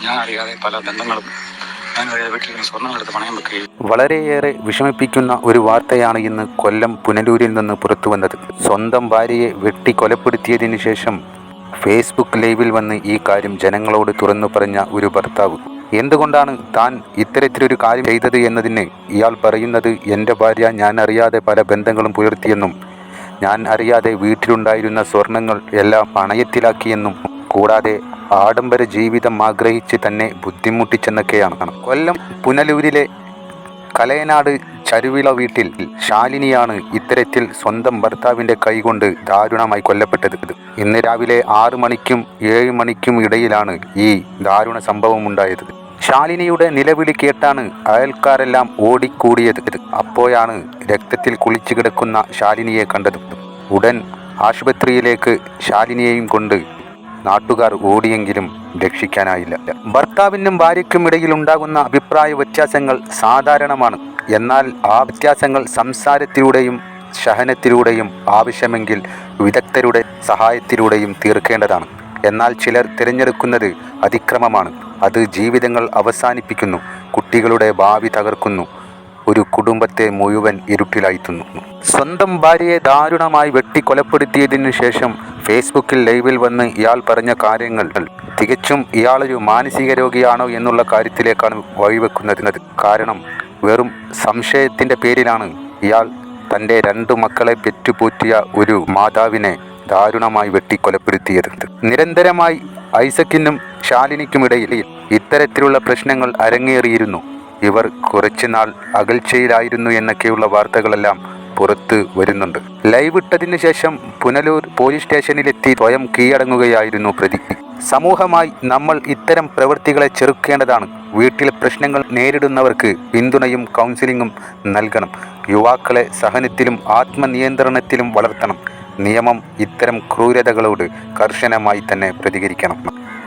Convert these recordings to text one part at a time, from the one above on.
ഞാൻ അറിയാതെ പല ബന്ധങ്ങളും വീട്ടിൽ സ്വർണ്ണമെടുത്ത് പണയം വെക്കുകയും. വളരെയേറെ വിഷമിപ്പിക്കുന്ന ഒരു വാർത്തയാണ് ഇന്ന് കൊല്ലം പുനലൂരിൽ നിന്ന് പുറത്തു വന്നത്. സ്വന്തം ഭാര്യയെ വെട്ടി കൊലപ്പെടുത്തിയതിനു ശേഷം ഫേസ്ബുക്ക് ലൈവിൽ വന്ന് ഈ കാര്യം ജനങ്ങളോട് തുറന്നു പറഞ്ഞ ഒരു ഭർത്താവ്. എന്തുകൊണ്ടാണ് താൻ ഇത്തരത്തിലൊരു കാര്യം ചെയ്തത് എന്നതിന് ഇയാൾ പറയുന്നത്, എൻ്റെ ഭാര്യ ഞാൻ അറിയാതെ പല ബന്ധങ്ങളും പുലർത്തിയെന്നും ഞാൻ അറിയാതെ വീട്ടിലുണ്ടായിരുന്ന സ്വർണങ്ങൾ എല്ലാം പണയത്തിലാക്കിയെന്നും കൂടാതെ ആഡംബര ജീവിതം ആഗ്രഹിച്ച് തന്നെ ബുദ്ധിമുട്ടിച്ചെന്നൊക്കെയാണ്. കൊല്ലം പുനലൂരിലെ കലയനാട് ചരുവിള വീട്ടിൽ ശാലിനിയാണ് ഇത്തരത്തിൽ സ്വന്തം ഭർത്താവിൻ്റെ കൈകൊണ്ട് ദാരുണമായി കൊല്ലപ്പെട്ടത്. ഇന്ന് രാവിലെ 6 മണിക്കും 7 മണിക്കും ഇടയിലാണ് ഈ ദാരുണ സംഭവം ഉണ്ടായത്. ശാലിനിയുടെ നിലവിളി കേട്ടാണ് അയൽക്കാരെല്ലാം ഓടിക്കൂടിയത്. അപ്പോഴാണ് രക്തത്തിൽ കുളിച്ചു കിടക്കുന്ന ശാലിനിയെ കണ്ടത്. ഉടൻ ആശുപത്രിയിലേക്ക് ശാലിനിയെയും കൊണ്ട് നാട്ടുകാർ ഓടിയെങ്കിലും രക്ഷിക്കാനായില്ല. ഭർത്താവിനും ഭാര്യയ്ക്കും ഇടയിൽ ഉണ്ടാകുന്ന അഭിപ്രായ വ്യത്യാസങ്ങൾ സാധാരണമാണ്. എന്നാൽ ആ വ്യത്യാസങ്ങൾ സംസാരത്തിലൂടെയും സഹനത്തിലൂടെയും ആവശ്യമെങ്കിൽ വിദഗ്ധരുടെ സഹായത്തിലൂടെയും തീർക്കേണ്ടതാണ്. എന്നാൽ ചിലർ തിരഞ്ഞെടുക്കുന്നത് അതിക്രമമാണ്. അത് ജീവിതങ്ങൾ അവസാനിപ്പിക്കുന്നു, കുട്ടികളുടെ ഭാവി തകർക്കുന്നു, ഒരു കുടുംബത്തെ മുഴുവൻ ഇരുട്ടിലാഴ്ത്തുന്നു. സ്വന്തം ഭാര്യയെ ദാരുണമായി വെട്ടി കൊലപ്പെടുത്തിയതിനു ശേഷം ഫേസ്ബുക്കിൽ ലൈവിൽ വന്ന് ഇയാൾ പറഞ്ഞ കാര്യങ്ങൾ തികച്ചും ഇയാളൊരു മാനസിക രോഗിയാണോ എന്നുള്ള കാര്യത്തിലേക്കാണ് വഴിവെക്കുന്നത്. കാരണം വെറും സംശയത്തിൻ്റെ പേരിലാണ് ഇയാൾ തൻ്റെ 2 മക്കളെ പെറ്റുപോറ്റിയ ഒരു മാതാവിനെ ദാരുണമായി വെട്ടി കൊലപ്പെടുത്തിയത്. നിരന്തരമായി ഐസക്കിനും ശാലിനിക്കുമിടയിൽ ഇത്തരത്തിലുള്ള പ്രശ്നങ്ങൾ അരങ്ങേറിയിരുന്നു. ഇവർ കുറച്ചുനാൾ അകൽച്ചയിലായിരുന്നു എന്നൊക്കെയുള്ള വാർത്തകളെല്ലാം പുറത്ത് വരുന്നുണ്ട്. ലൈവ് ഇട്ടതിന് ശേഷം പുനലൂർ പോലീസ് സ്റ്റേഷനിലെത്തി സ്വയം കീഴടങ്ങുകയായിരുന്നു പ്രതി. സമൂഹമായി നമ്മൾ ഇത്തരം പ്രവൃത്തികളെ ചെറുക്കേണ്ടതാണ്. വീട്ടിലെ പ്രശ്നങ്ങൾ നേരിടുന്നവർക്ക് പിന്തുണയും കൗൺസിലിങ്ങും നൽകണം. യുവാക്കളെ സഹനത്തിലും ആത്മനിയന്ത്രണത്തിലും വളർത്തണം. നിയമം ഇത്തരം ക്രൂരതകളോട് കർശനമായി തന്നെ പ്രതികരിക്കണം.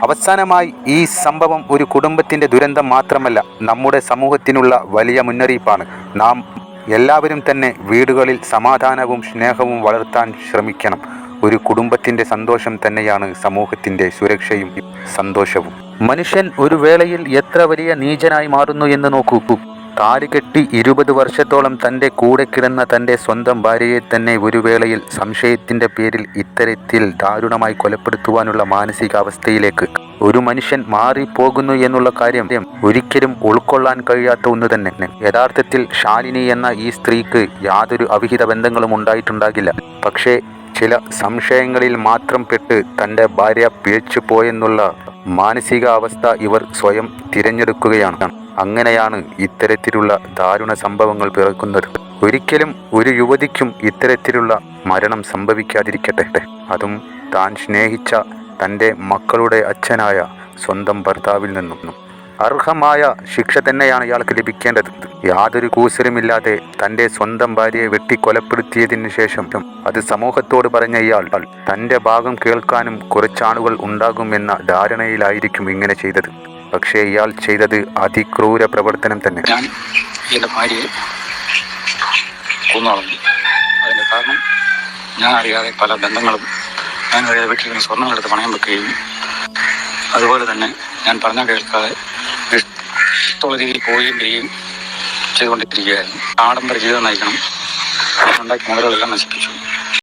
അവസാനമായി ഈ സംഭവം ഒരു കുടുംബത്തിൻ്റെ ദുരന്തം മാത്രമല്ല, നമ്മുടെ സമൂഹത്തിനുള്ള വലിയ മുന്നറിയിപ്പാണ്. നാം എല്ലാവരും തന്നെ വീടുകളിൽ സമാധാനവും സ്നേഹവും വളർത്താൻ ശ്രമിക്കണം. ഒരു കുടുംബത്തിൻ്റെ സന്തോഷം തന്നെയാണ് സമൂഹത്തിൻ്റെ സുരക്ഷയും സന്തോഷവും. മനുഷ്യൻ ഒരു വേളയിൽ എത്ര വലിയ നീചനായി മാറുന്നു എന്ന് നോക്കൂ. താലികെട്ടി 20 വർഷത്തോളം തൻ്റെ കൂടെ കിടന്ന തൻ്റെ സ്വന്തം ഭാര്യയെ തന്നെ ഒരു വേളയിൽ സംശയത്തിൻ്റെ പേരിൽ ഇത്തരത്തിൽ ദാരുണമായി കൊലപ്പെടുത്തുവാനുള്ള മാനസികാവസ്ഥയിലേക്ക് ഒരു മനുഷ്യൻ മാറിപ്പോകുന്നു എന്നുള്ള കാര്യം ഒരിക്കലും ഉൾക്കൊള്ളാൻ കഴിയാത്ത ഒന്ന് തന്നെ. യഥാർത്ഥത്തിൽ ശാലിനി എന്ന ഈ സ്ത്രീക്ക് യാതൊരു അവിഹിത ബന്ധങ്ങളും ഉണ്ടായിട്ടുണ്ടാകില്ല. പക്ഷേ ചില സംശയങ്ങളിൽ മാത്രം പെട്ട് തൻ്റെ ഭാര്യ പിഴച്ചു പോയെന്നുള്ള മാനസികാവസ്ഥ ഇവർ സ്വയം തിരഞ്ഞെടുക്കുകയാണ്. അങ്ങനെയാണ് ഇത്തരത്തിലുള്ള ദാരുണ സംഭവങ്ങൾ പിറക്കുന്നത്. ഒരിക്കലും ഒരു യുവതിക്കും ഇത്തരത്തിലുള്ള മരണം സംഭവിക്കാതിരിക്കട്ടെ. അതും താൻ സ്നേഹിച്ച തൻ്റെ മക്കളുടെ അച്ഛനായ സ്വന്തം ഭർത്താവിൽ നിന്നും. അർഹമായ ശിക്ഷ തന്നെയാണ് ഇയാൾക്ക് ലഭിക്കേണ്ടത്. യാതൊരു കൂസലുമില്ലാതെ തൻ്റെ സ്വന്തം ഭാര്യയെ വെട്ടി കൊലപ്പെടുത്തിയതിനു ശേഷം അത് സമൂഹത്തോട് പറഞ്ഞ ഇയാൾ തൻ്റെ ഭാഗം കേൾക്കാനും കുറച്ചാളുകൾ ഉണ്ടാകുമെന്ന ധാരണയിലായിരിക്കും ഇങ്ങനെ ചെയ്തത്. പക്ഷേ ഇയാൾ ചെയ്തത് അതിക്രൂര പ്രവർത്തനം തന്നെ. ഞാൻ എൻ്റെ ഭാര്യയെ കൊന്നുകളഞ്ഞു. അതിൻ്റെ കാരണം ഞാൻ അറിയാതെ പല ബന്ധങ്ങളും ഞാൻ വീട്ടിൽ സ്വർണ്ണമെടുത്ത് പണയം വെക്കുകയും അതുപോലെ തന്നെ ഞാൻ പറഞ്ഞാൽ കേൾക്കാതെ ഇഷ്ടമുള്ള രീതിയിൽ പോവുകയും വരികയും ചെയ്തുകൊണ്ടിരിക്കുകയായിരുന്നു. ആഡംബര ജീവിതം നയിക്കണം ഉണ്ടാക്കി മുതലുകളെല്ലാം നശിപ്പിച്ചു.